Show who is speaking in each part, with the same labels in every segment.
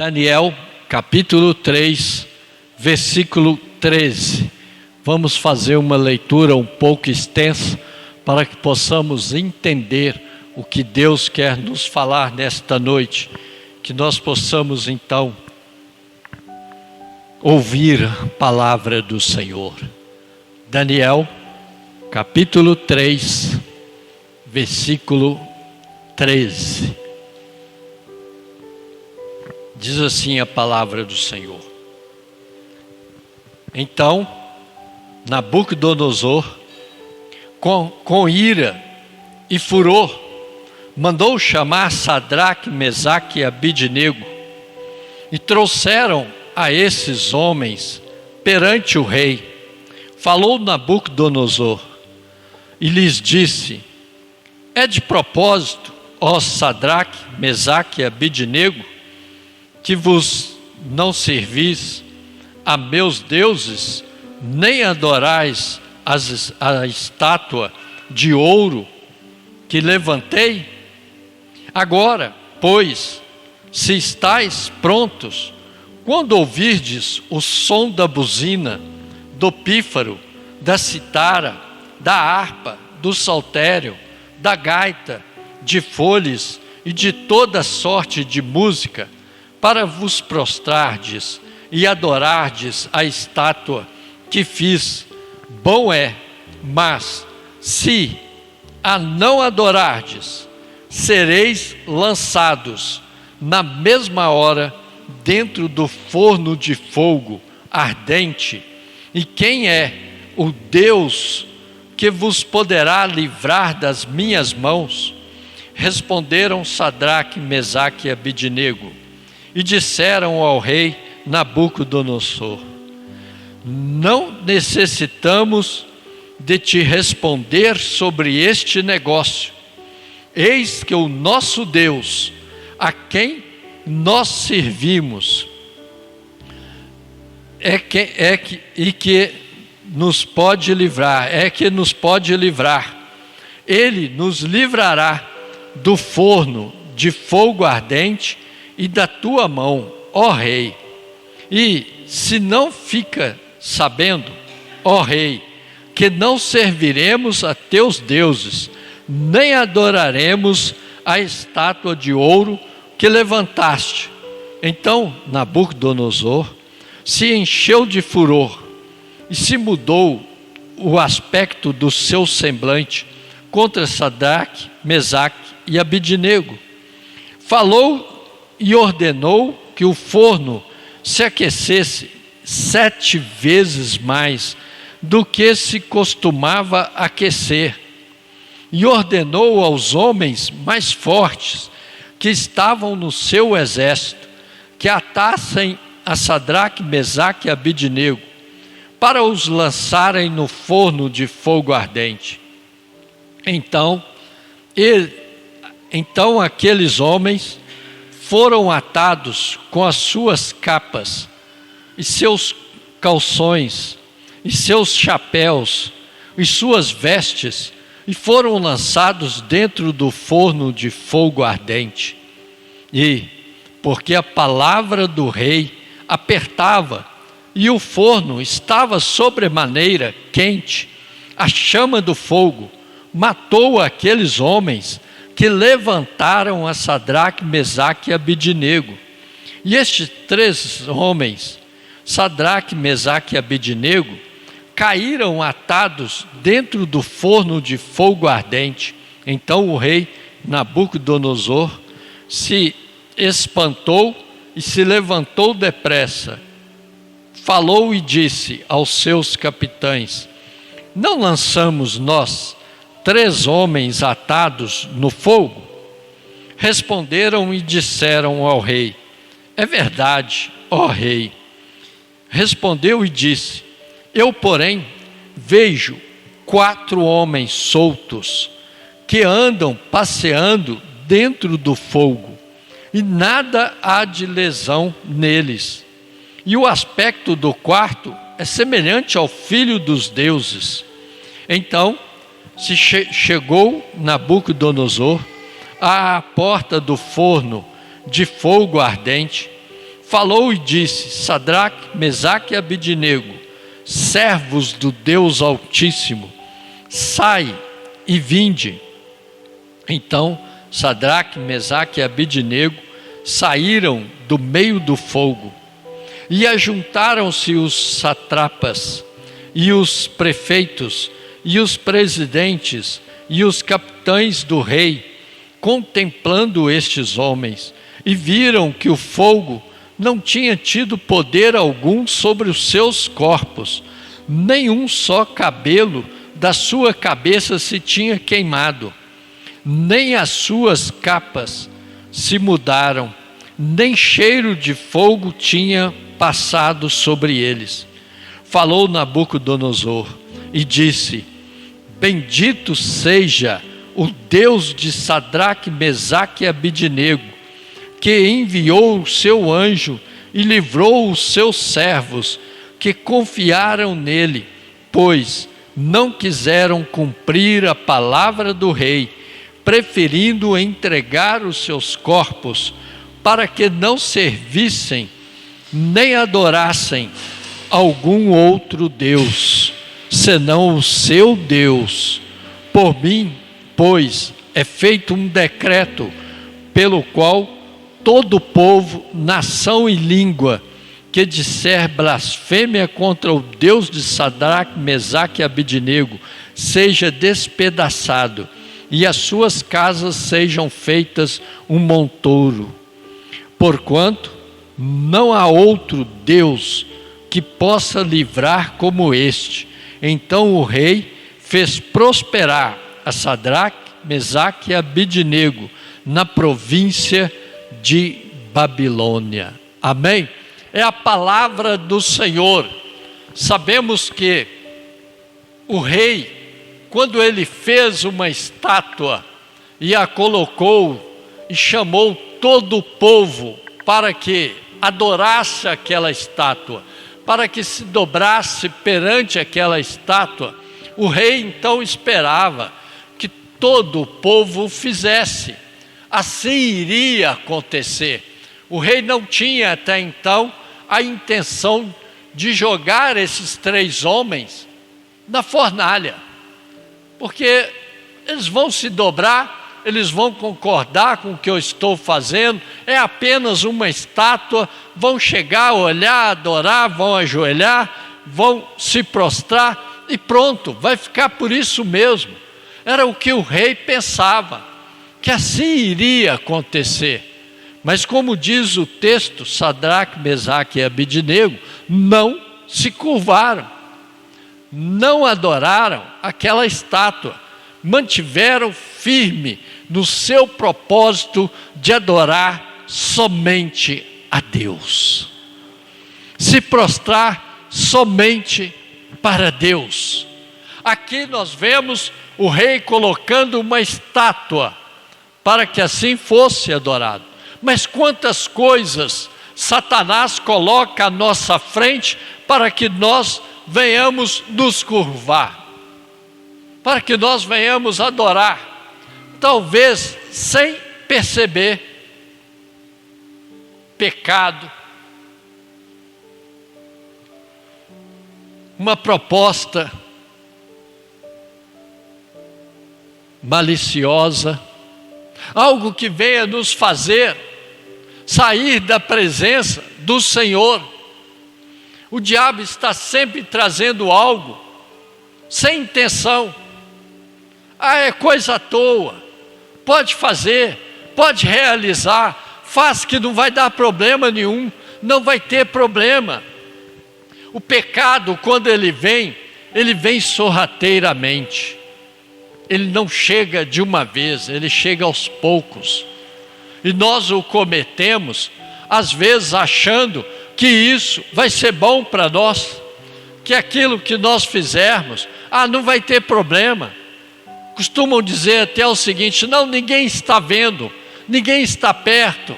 Speaker 1: Daniel, capítulo 3, versículo 13. Vamos fazer uma leitura um pouco extensa para que possamos entender o que Deus quer nos falar nesta noite. Que nós possamos então ouvir a palavra do Senhor. Daniel, capítulo 3, versículo 13. Diz assim a palavra do Senhor. Então, Nabucodonosor, com ira e furor, mandou chamar Sadraque, Mesaque e Abidnego, e trouxeram a esses homens perante o rei. Falou Nabucodonosor e lhes disse: é de propósito, ó Sadraque, Mesaque e Abidnego, que vos não servis a meus deuses, nem adorais a estátua de ouro que levantei? Agora, pois, se estáis prontos, quando ouvirdes o som da buzina, do pífaro, da citara, da harpa, do saltério, da gaita, de foles e de toda sorte de música, para vos prostrardes e adorardes a estátua que fiz, bom é, mas se a não adorardes, sereis lançados na mesma hora dentro do forno de fogo ardente. E quem é o Deus que vos poderá livrar das minhas mãos? Responderam Sadraque, Mesaque e Abidnego, e disseram ao rei Nabucodonosor: não necessitamos de te responder sobre este negócio. Eis que o nosso Deus, a quem nós servimos, que nos pode livrar. Ele nos livrará do forno de fogo ardente e da tua mão, ó rei. E se não fica sabendo, ó rei, que não serviremos a teus deuses, nem adoraremos a estátua de ouro que levantaste. Então Nabucodonosor se encheu de furor e se mudou o aspecto do seu semblante contra Sadraque, Mesaque e Abidnego. Falou e ordenou que o forno se aquecesse 7 vezes mais do que se costumava aquecer. E ordenou aos homens mais fortes que estavam no seu exército que atassem a Sadraque, Mesaque e Abidnego para os lançarem no forno de fogo ardente. Então aqueles homens foram atados com as suas capas e seus calções e seus chapéus e suas vestes, e foram lançados dentro do forno de fogo ardente. E porque a palavra do rei apertava e o forno estava sobremaneira quente, a chama do fogo matou aqueles homens que levantaram a Sadraque, Mesaque e Abidnego. E estes 3 homens, Sadraque, Mesaque e Abidnego, caíram atados dentro do forno de fogo ardente. Então o rei Nabucodonosor se espantou e se levantou depressa. Falou e disse aos seus capitães: não lançamos nós 3 homens atados no fogo? Responderam e disseram ao rei: é verdade, ó rei. Respondeu e disse: eu, porém, vejo 4 homens soltos que andam passeando dentro do fogo, e nada há de lesão neles. E o aspecto do quarto é semelhante ao filho dos deuses. Então se chegou Nabucodonosor à porta do forno de fogo ardente falou e disse: Sadraque, Mesaque e Abidnego, servos do Deus Altíssimo, sai e vinde. Então Sadraque, Mesaque e Abidnego saíram do meio do fogo, e ajuntaram-se os satrapas, e os prefeitos, e os presidentes, e os capitães do rei, contemplando estes homens, e viram que o fogo não tinha tido poder algum sobre os seus corpos, nenhum só cabelo da sua cabeça se tinha queimado, nem as suas capas se mudaram, nem cheiro de fogo tinha passado sobre eles. Falou Nabucodonosor e disse: Bendito seja o Deus de Sadraque, Mesaque e Abidnego, que enviou o seu anjo e livrou os seus servos que confiaram nele, pois não quiseram cumprir a palavra do rei, preferindo entregar os seus corpos para que não servissem nem adorassem algum outro Deus, senão o seu Deus. Por mim, pois, é feito um decreto pelo qual todo povo, nação e língua que disser blasfêmia contra o Deus de Sadraque, Mesaque e Abidnego seja despedaçado, e as suas casas sejam feitas um montouro. Porquanto não há outro Deus que possa livrar como este. Então o rei fez prosperar a Sadraque, Mesaque e Abidnego na província de Babilônia. Amém? É a palavra do Senhor. Sabemos que o rei, quando ele fez uma estátua e a colocou e chamou todo o povo para que adorasse aquela estátua, para que se dobrasse perante aquela estátua, o rei então esperava que todo o povo o fizesse. Assim iria acontecer. O rei não tinha até então a intenção de jogar esses 3 homens na fornalha, porque eles vão se dobrar, eles vão concordar com o que eu estou fazendo, é apenas uma estátua, vão chegar, olhar, adorar, vão ajoelhar, vão se prostrar e pronto, vai ficar por isso mesmo. Era o que o rei pensava, que assim iria acontecer. Mas como diz o texto, Sadraque, Mesaque e Abidnego não se curvaram, não adoraram aquela estátua, mantiveram firme no seu propósito de adorar somente a Deus, se prostrar somente para Deus. Aqui nós vemos o rei colocando uma estátua para que assim fosse adorado. Mas quantas coisas Satanás coloca à nossa frente para que nós venhamos nos curvar, para que nós venhamos adorar, talvez sem perceber. Pecado, uma proposta maliciosa, algo que venha nos fazer sair da presença do Senhor. O diabo está sempre trazendo algo sem intenção. É coisa à toa, pode fazer, pode realizar, faz que não vai dar problema nenhum, não vai ter problema. O pecado, quando ele vem sorrateiramente, ele não chega de uma vez, ele chega aos poucos. E nós o cometemos, às vezes achando que isso vai ser bom para nós, que aquilo que nós fizermos, não vai ter problema. Costumam dizer até o seguinte: não, ninguém está vendo, ninguém está perto,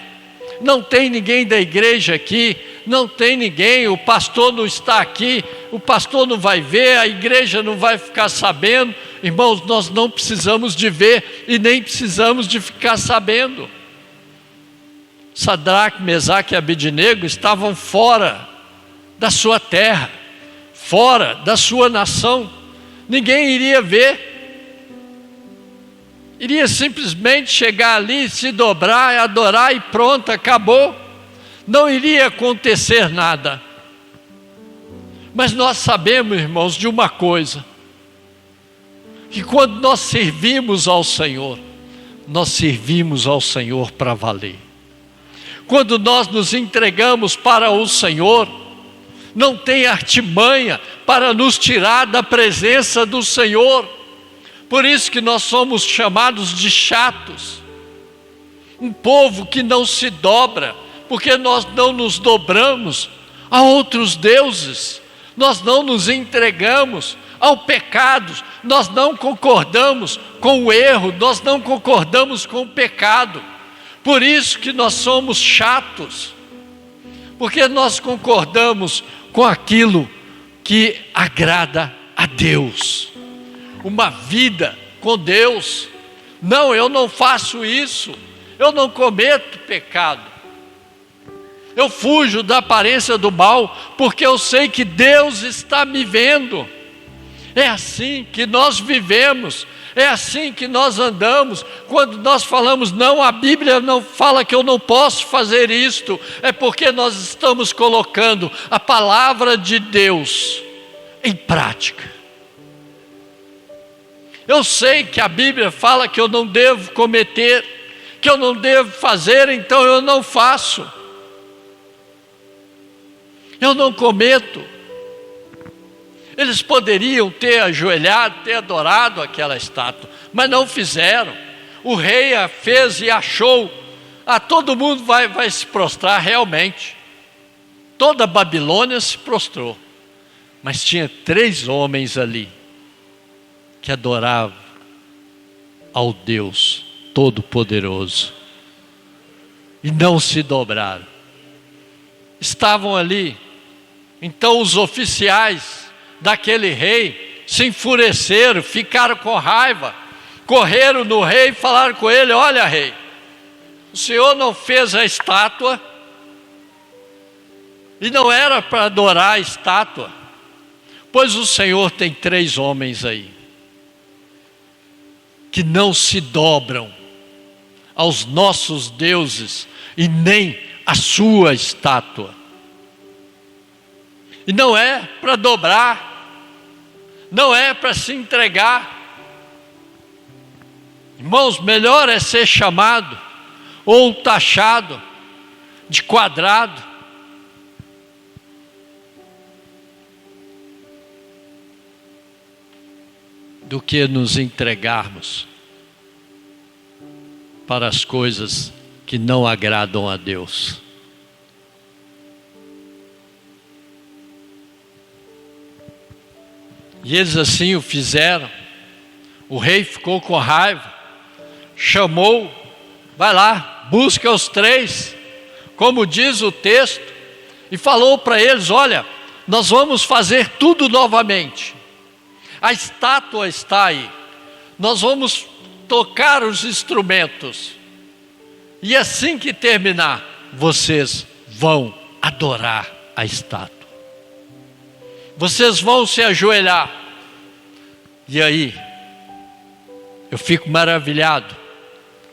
Speaker 1: não tem ninguém da igreja aqui, não tem ninguém, o pastor não está aqui, o pastor não vai ver, a igreja não vai ficar sabendo. Irmãos, nós não precisamos de ver e nem precisamos de ficar sabendo. Sadraque, Mesaque e Abednego estavam fora da sua terra, fora da sua nação. Ninguém iria ver. Iria simplesmente chegar ali, se dobrar, adorar e pronto, acabou. Não iria acontecer nada. Mas nós sabemos, irmãos, de uma coisa: que quando nós servimos ao Senhor, nós servimos ao Senhor para valer. Quando nós nos entregamos para o Senhor, não tem artimanha para nos tirar da presença do Senhor. Por isso que nós somos chamados de chatos, um povo que não se dobra, porque nós não nos dobramos a outros deuses, nós não nos entregamos ao pecado, nós não concordamos com o erro, nós não concordamos com o pecado. Por isso que nós somos chatos, porque nós concordamos com aquilo que agrada a Deus. Uma vida com Deus. Não, eu não faço isso, eu não cometo pecado, eu fujo da aparência do mal, porque eu sei que Deus está me vendo. É assim que nós vivemos, é assim que nós andamos. Quando nós falamos, não, a Bíblia não fala que eu não posso fazer isto, é porque nós estamos colocando a palavra de Deus em prática. Eu sei que a Bíblia fala que eu não devo cometer, que eu não devo fazer, então eu não faço. Eu não cometo. Eles poderiam ter ajoelhado, ter adorado aquela estátua, mas não fizeram. O rei a fez e achou. Todo mundo vai se prostrar realmente. Toda a Babilônia se prostrou. Mas tinha 3 homens ali que adoravam ao Deus Todo-Poderoso e não se dobraram. Estavam ali. Então os oficiais daquele rei se enfureceram, ficaram com raiva, correram no rei e falaram com ele: olha, rei, o senhor não fez a estátua, e não era para adorar a estátua, pois o senhor tem 3 homens aí, que não se dobram aos nossos deuses, e nem a sua estátua. E não é para dobrar, não é para se entregar. Irmãos, melhor é ser chamado ou taxado de quadrado do que nos entregarmos para as coisas que não agradam a Deus. E eles assim o fizeram. O rei ficou com raiva, chamou, vai lá, busca os 3, como diz o texto, e falou para eles: olha, nós vamos fazer tudo novamente. A estátua está aí, nós vamos tocar os instrumentos, e assim que terminar, vocês vão adorar a estátua. Vocês vão se ajoelhar. E aí, eu fico maravilhado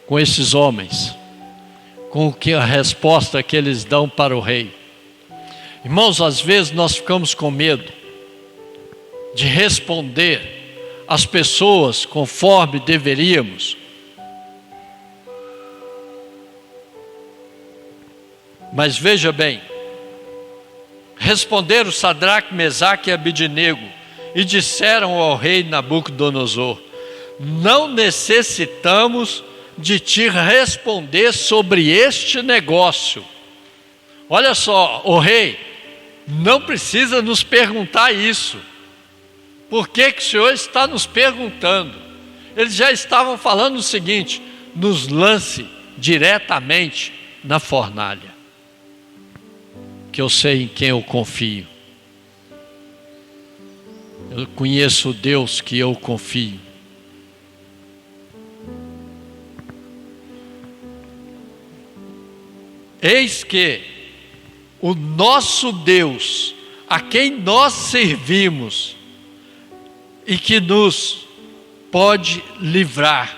Speaker 1: com esses homens, com a resposta que eles dão para o rei. Irmãos, às vezes nós ficamos com medo de responder às pessoas conforme deveríamos. Mas veja bem, responderam Sadraque, Mesaque e Abednego e disseram ao rei Nabucodonosor: não necessitamos de te responder sobre este negócio. Olha só, o rei, não precisa nos perguntar isso. Por que que o senhor está nos perguntando? Eles já estavam falando o seguinte: nos lance diretamente na fornalha, que eu sei em quem eu confio. Eu conheço o Deus que eu confio. Eis que o nosso Deus, a quem nós servimos, e que nos pode livrar,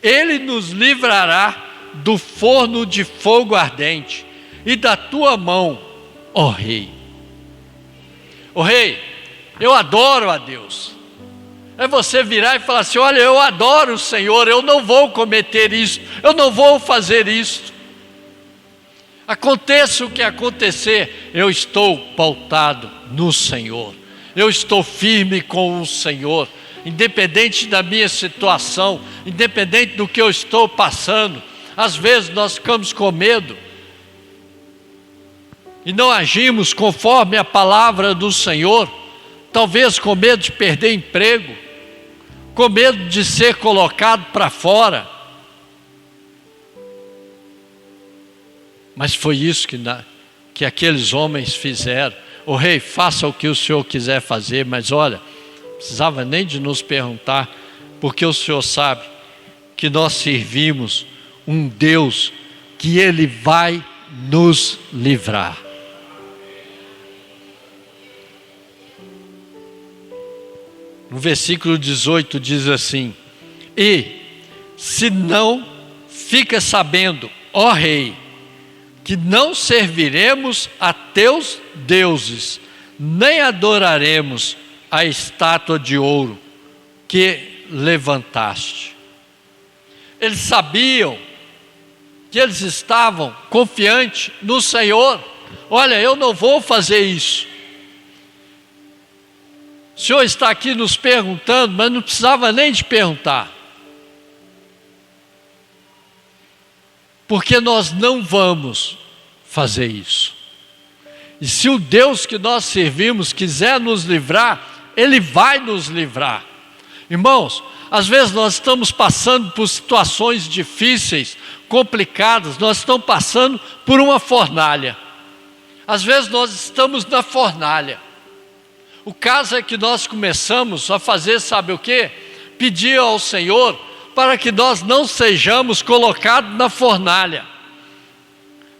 Speaker 1: Ele nos livrará do forno de fogo ardente e da tua mão, ó Rei. Ó Rei, eu adoro a Deus. É você virar e falar assim: olha, eu adoro o Senhor, eu não vou cometer isso, eu não vou fazer isso. Aconteça o que acontecer, eu estou pautado no Senhor, eu estou firme com o Senhor, independente da minha situação, independente do que eu estou passando. Às vezes nós ficamos com medo e não agimos conforme a palavra do Senhor, talvez com medo de perder emprego, com medo de ser colocado para fora. Mas foi isso que aqueles homens fizeram. O rei, faça o que o senhor quiser fazer, mas olha, não precisava nem de nos perguntar, porque o senhor sabe que nós servimos um Deus que Ele vai nos livrar. No versículo 18 diz assim: e se não, fica sabendo, ó Rei, que não serviremos a teus deuses, nem adoraremos a estátua de ouro que levantaste. Eles sabiam que eles estavam confiantes no Senhor. Olha, eu não vou fazer isso. O Senhor está aqui nos perguntando, mas não precisava nem de perguntar. Porque nós não vamos fazer isso. E se o Deus que nós servimos quiser nos livrar, Ele vai nos livrar. Irmãos, às vezes nós estamos passando por situações difíceis, complicadas, nós estamos passando por uma fornalha. Às vezes nós estamos na fornalha. O caso é que nós começamos a fazer, sabe o quê? Pedir ao Senhor para que nós não sejamos colocados na fornalha.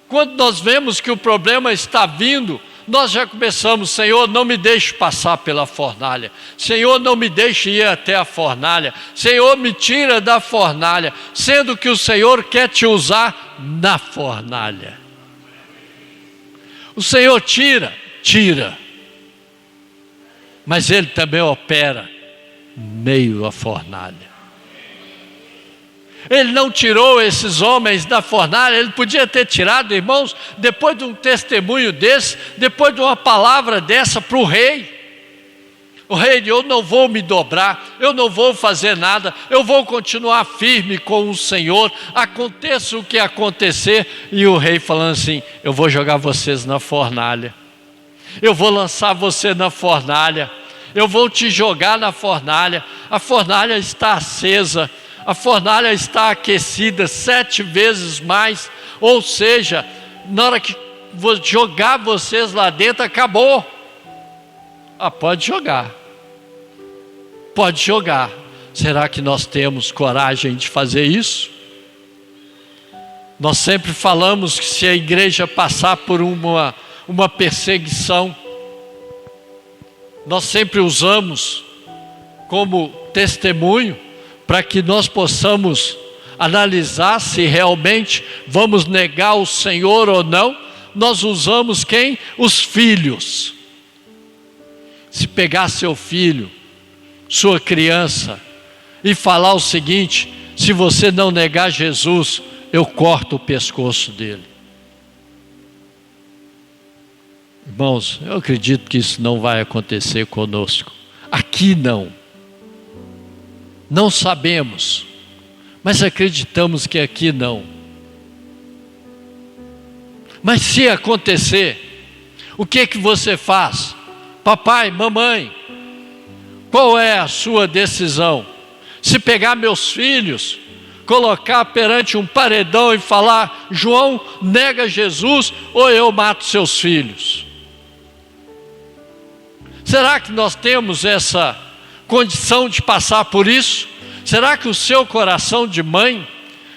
Speaker 1: Quando nós vemos que o problema está vindo, nós já começamos: Senhor, não me deixe passar pela fornalha. Senhor, não me deixe ir até a fornalha. Senhor, me tira da fornalha, sendo que o Senhor quer te usar na fornalha. O Senhor tira, mas Ele também opera meio à fornalha. Ele não tirou esses homens da fornalha. Ele podia ter tirado, irmãos, depois de um testemunho desse, depois de uma palavra dessa para o rei. O rei, eu não vou me dobrar, eu não vou fazer nada, eu vou continuar firme com o Senhor, aconteça o que acontecer. E o rei falando assim: eu vou jogar vocês na fornalha, eu vou lançar você na fornalha, eu vou te jogar na fornalha. A fornalha está acesa, a fornalha está aquecida 7 vezes mais, ou seja, na hora que vou jogar vocês lá dentro, acabou. Pode jogar, pode jogar. Será que nós temos coragem de fazer isso? Nós sempre falamos que se a igreja passar por uma perseguição, nós sempre usamos como testemunho para que nós possamos analisar se realmente vamos negar o Senhor ou não. Nós usamos quem? Os filhos. Se pegar seu filho, sua criança, e falar o seguinte: se você não negar Jesus, eu corto o pescoço dele. Irmãos, eu acredito que isso não vai acontecer conosco. Aqui não. Não sabemos, mas acreditamos que aqui não. Mas se acontecer, o que você faz? Papai, mamãe, qual é a sua decisão? Se pegar meus filhos, colocar perante um paredão e falar: João, nega Jesus, ou eu mato seus filhos? Será que nós temos essa condição de passar por isso? Será que o seu coração de mãe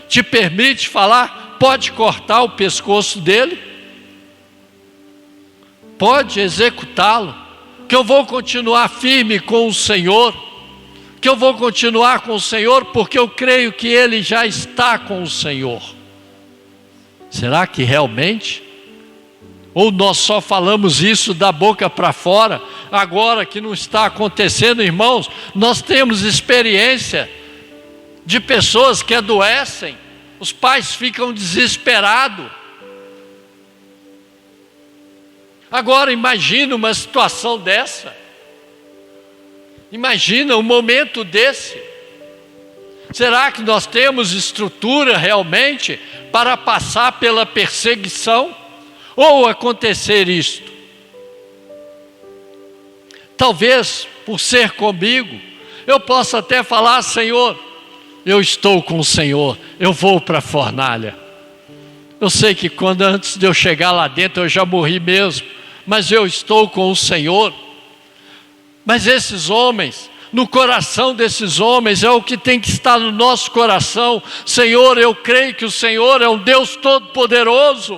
Speaker 1: te permite falar: pode cortar o pescoço dele, pode executá-lo, que eu vou continuar firme com o Senhor, que eu vou continuar com o Senhor, porque eu creio que Ele já está com o Senhor. Será que realmente? Ou nós só falamos isso da boca para fora, agora que não está acontecendo, irmãos? Nós temos experiência de pessoas que adoecem, os pais ficam desesperados. Agora imagina uma situação dessa, imagina um momento desse. Será que nós temos estrutura realmente para passar pela perseguição? Ou acontecer isto? Talvez, por ser comigo, eu possa até falar: Senhor, eu estou com o Senhor, eu vou para a fornalha. Eu sei que quando antes de eu chegar lá dentro eu já morri mesmo, mas eu estou com o Senhor. Mas esses homens, no coração desses homens, é o que tem que estar no nosso coração: Senhor, eu creio que o Senhor é um Deus todo-poderoso.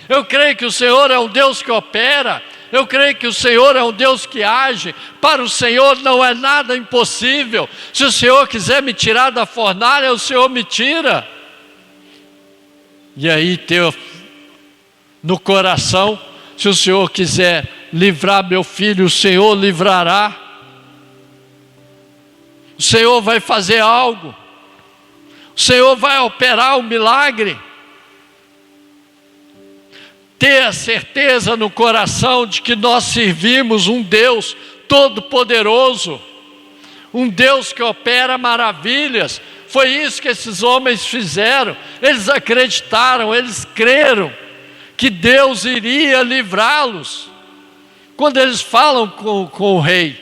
Speaker 1: Eu creio que o Senhor é um Deus que opera. Eu creio que o Senhor é um Deus que age. Para o Senhor não é nada impossível. Se o Senhor quiser me tirar da fornalha, o Senhor me tira. E aí ter no coração: se o Senhor quiser livrar meu filho, o Senhor livrará. O Senhor vai fazer algo. O Senhor vai operar um milagre. Ter a certeza no coração de que nós servimos um Deus todo-poderoso, um Deus que opera maravilhas. Foi isso que esses homens fizeram. Eles acreditaram, eles creram que Deus iria livrá-los. Quando eles falam com o rei: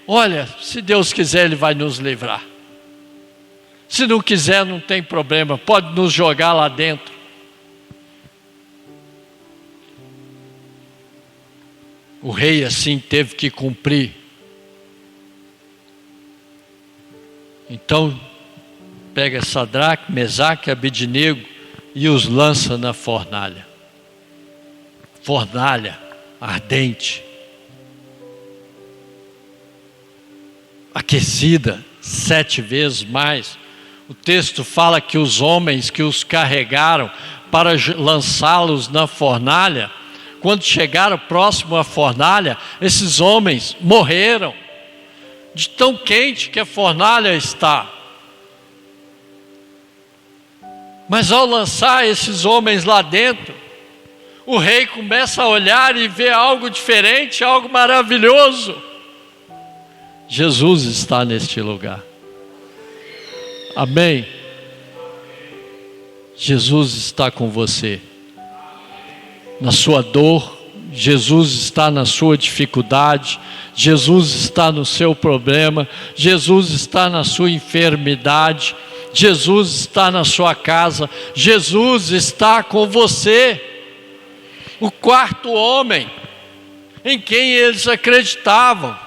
Speaker 1: olha, se Deus quiser, Ele vai nos livrar. Se não quiser, não tem problema, pode nos jogar lá dentro. O rei assim teve que cumprir. Então pega Sadraque, Mesaque e Abednego e os lança na fornalha. Fornalha ardente, aquecida 7 vezes mais. O texto fala que os homens que os carregaram para lançá-los na fornalha, quando chegaram próximo à fornalha, esses homens morreram de tão quente que a fornalha está. Mas ao lançar esses homens lá dentro, o rei começa a olhar e ver algo diferente, algo maravilhoso. Jesus está neste lugar. Amém? Jesus está com você. Na sua dor, Jesus está na sua dificuldade, Jesus está no seu problema, Jesus está na sua enfermidade, Jesus está na sua casa, Jesus está com você. O quarto homem, em quem eles acreditavam,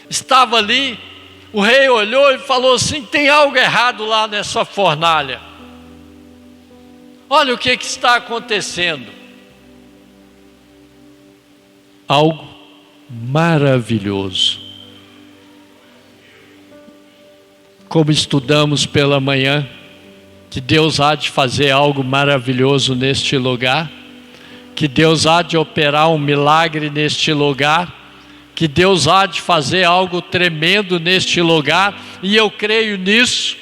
Speaker 1: estava ali. O rei olhou e falou assim: tem algo errado lá nessa fornalha. Olha o que está acontecendo. Algo maravilhoso. Como estudamos pela manhã, que Deus há de fazer algo maravilhoso neste lugar, que Deus há de operar um milagre neste lugar, que Deus há de fazer algo tremendo neste lugar, e eu creio nisso.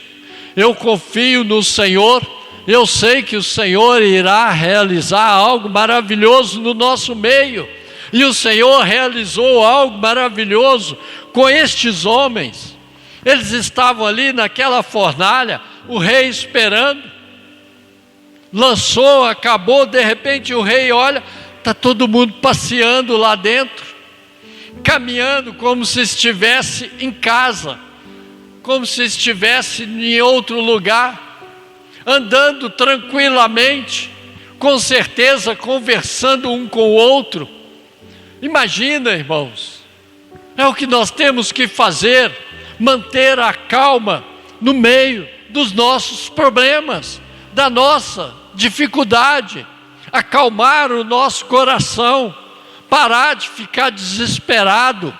Speaker 1: Eu confio no Senhor. Eu sei que o Senhor irá realizar algo maravilhoso no nosso meio. E o Senhor realizou algo maravilhoso com estes homens. Eles estavam ali naquela fornalha, o rei esperando. Lançou, acabou, de repente o rei olha, está todo mundo passeando lá dentro, caminhando como se estivesse em casa, como se estivesse em outro lugar, andando tranquilamente, com certeza conversando um com o outro. Imagina, irmãos, é o que nós temos que fazer, manter a calma no meio dos nossos problemas, da nossa dificuldade, acalmar o nosso coração, parar de ficar desesperado.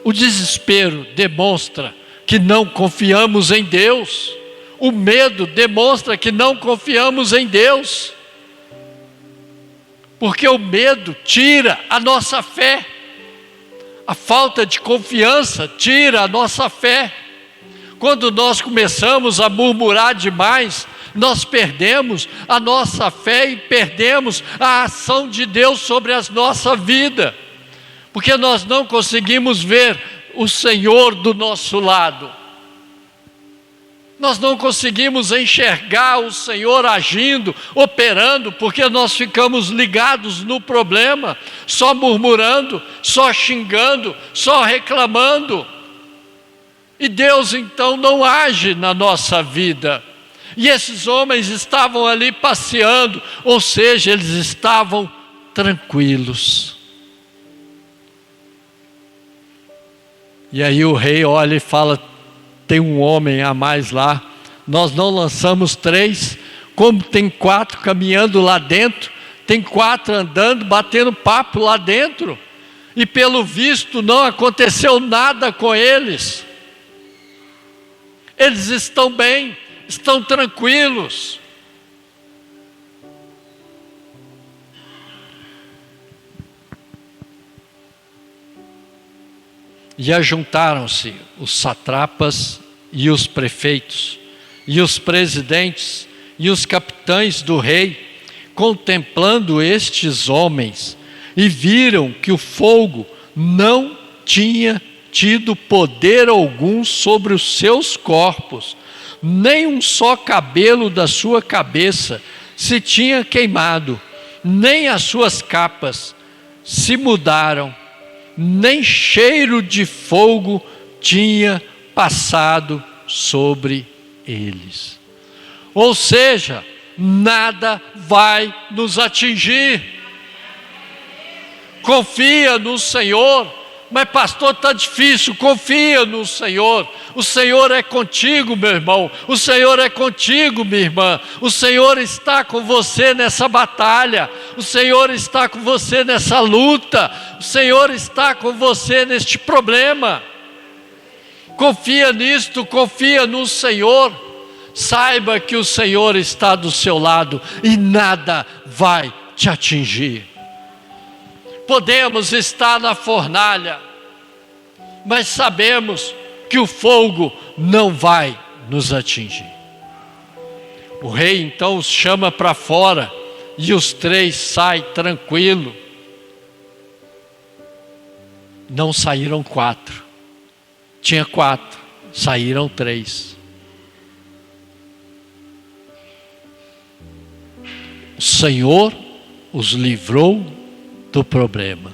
Speaker 1: O desespero demonstra que não confiamos em Deus. O medo demonstra que não confiamos em Deus. Porque o medo tira a nossa fé. A falta de confiança tira a nossa fé. Quando nós começamos a murmurar demais, nós perdemos a nossa fé e perdemos a ação de Deus sobre a nossa vida. Porque nós não conseguimos ver o Senhor do nosso lado. Nós não conseguimos enxergar o Senhor agindo, operando, porque nós ficamos ligados no problema, só murmurando, só xingando, só reclamando. E Deus então não age na nossa vida. E esses homens estavam ali passeando, ou seja, eles estavam tranquilos. E aí o rei olha e fala: tem um homem a mais lá, nós não lançamos 3, como tem 4 caminhando lá dentro, tem 4 andando, batendo papo lá dentro, e pelo visto não aconteceu nada com eles. Eles estão bem, estão tranquilos. E ajuntaram-se os satrapas e os prefeitos, e os presidentes, e os capitães do rei, contemplando estes homens, e viram que o fogo não tinha tido poder algum sobre os seus corpos, nem um só cabelo da sua cabeça se tinha queimado, nem as suas capas se mudaram, nem cheiro de fogo tinha passado sobre eles. Ou seja, nada vai nos atingir. Confia no Senhor. Mas pastor, está difícil. Confia no Senhor. O Senhor é contigo, meu irmão. O Senhor é contigo, minha irmã. O Senhor está com você nessa batalha. O Senhor está com você nessa luta. O Senhor está com você neste problema. Confia nisto, confia no Senhor. Saiba que o Senhor está do seu lado e nada vai te atingir. Podemos estar na fornalha, mas sabemos que o fogo não vai nos atingir. O rei então os chama para fora e os 3 saem tranquilo. Não saíram 4. Tinha 4, saíram 3. O Senhor os livrou do problema.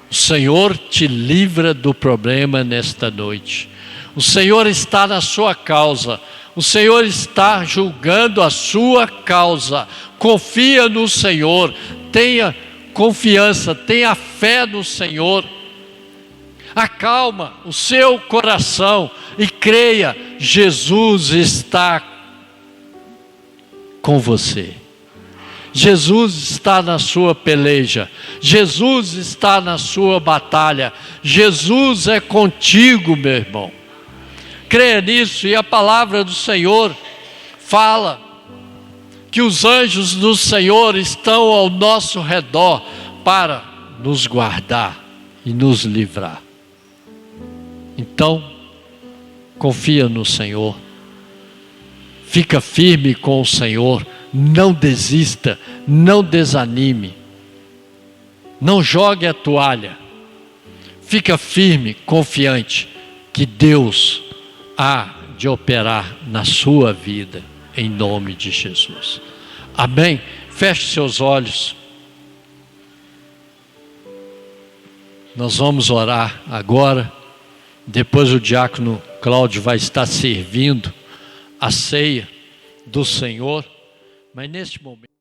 Speaker 1: O Senhor te livra do problema nesta noite. O Senhor está na sua causa. O Senhor está julgando a sua causa. Confia no Senhor. Tenha confiança, tenha fé no Senhor. Acalma o seu coração e creia, Jesus está com você. Jesus está na sua peleja, Jesus está na sua batalha, Jesus é contigo, meu irmão. Creia nisso, e a palavra do Senhor fala que os anjos do Senhor estão ao nosso redor para nos guardar e nos livrar. Então, confia no Senhor, fica firme com o Senhor. Não desista, não desanime, não jogue a toalha, fica firme, confiante, que Deus há de operar na sua vida, em nome de Jesus. Amém? Feche seus olhos. Nós vamos orar agora, depois o diácono Cláudio vai estar servindo a ceia do Senhor. Mas neste momento